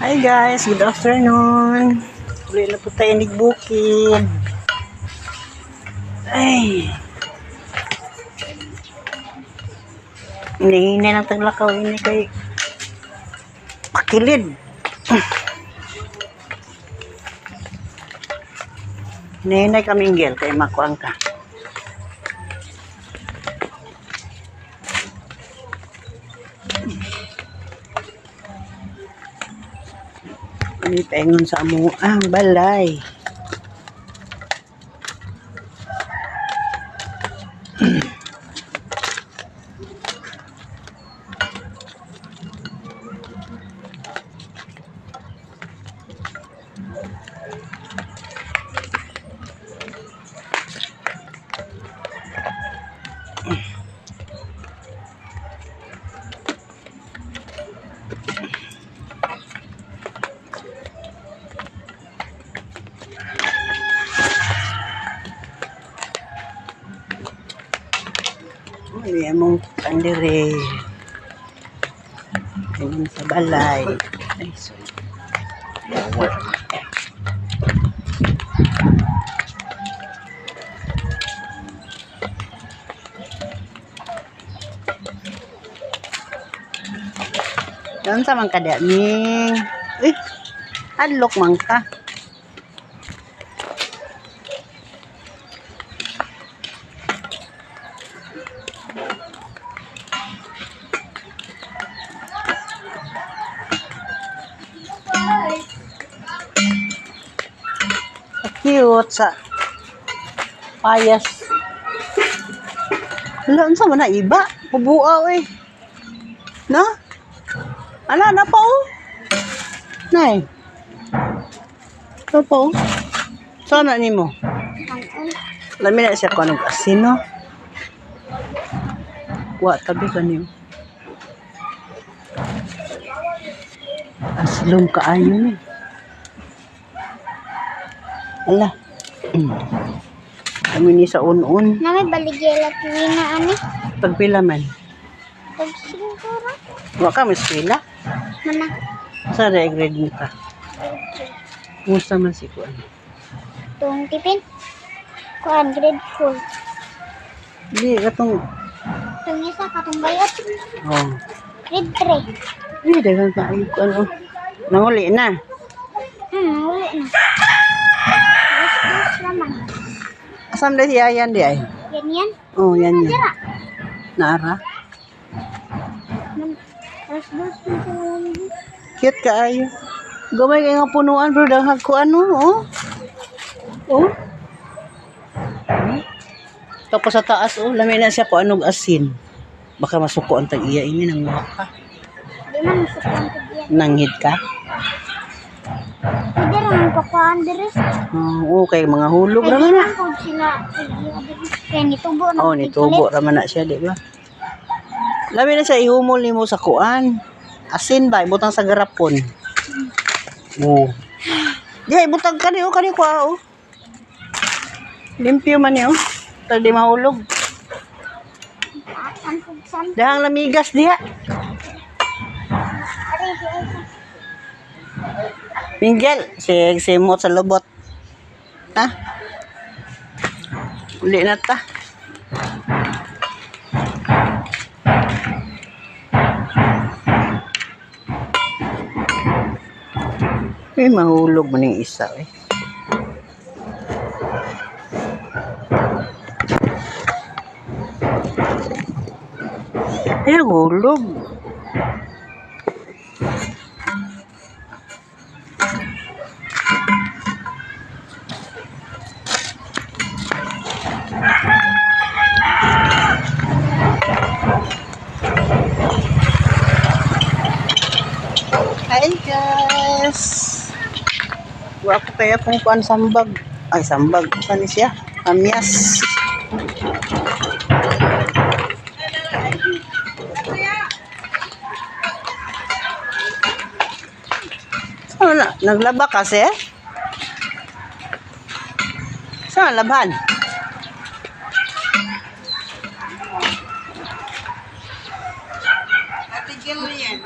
Hi guys, good afternoon. Uli na po tayo nagbukid. Ay. Hinahinay ng taglakaw. Ini kay pakilid. Hinahinay kami ingel kay makuang ka. Ini paingon sa amuang balay. Ini among pandire. Tingin sa balay. Ay, sorry. Doon sa man ka daming. Uy, hadlok man ka. Cute sa payas. Wala, unsa man na iba? Pubuaw eh. Na? Ana pa oh. Nay. Ano pa oh? Sana nimo? Lami na siya kung anong asin no? Wa tabi kanyo. Aslong kaayo ni. Ala. Kami ni sa un-un. Nami baligya tuwi na ani. Pagpila man. Pagsiguro. Wa ka maskwela? Mana? Sa grade mo ka? Musta man si kuan? Tung tipin. Kuan grade 4. Di katong Tung isa katong bayot. oh. Grade 3. Di dagan ka ay kuan oh. Nanguli na. Wala na. Dos naman. Asam na siya yan di ay? Yan yan. Oh, yan yan. Dira. Naara. Dos na lang. Cute ka ayo. Gamay kay nga punuan bro daghag ko ano oh. Oh. Tapos sa taas oh, lami na siya ko anog asin. Baka masuko ang tag-iya ini nang muha ka. Di man sukuan ko diyan. Nanghid ka. Hindi raman ko kuan diris. Oh, okay mga hulog Kaya ra man na. ko sila. Kaya nitubo na. Oh, nitubo ra man na siya, di ba? Lami na siya ihumol nimo sa kuan. Asin ba ibutang sa garapon. Oh. Di ibutang kani oh, kani ko oh. Limpyo man niyo. Tadi mahulog. San. Dahang lamigas diha. Minggel, simot sa lubot. Ha? Uli na ta. Mahulog mo ng isa eh. Ay, hulog. Hi guys. Wa ko kaya kung kuan sambag. Ay sambag, saan siya? Kamyas. Saan na? Naglaba kasi? Saan labhan? Tigil mo yan.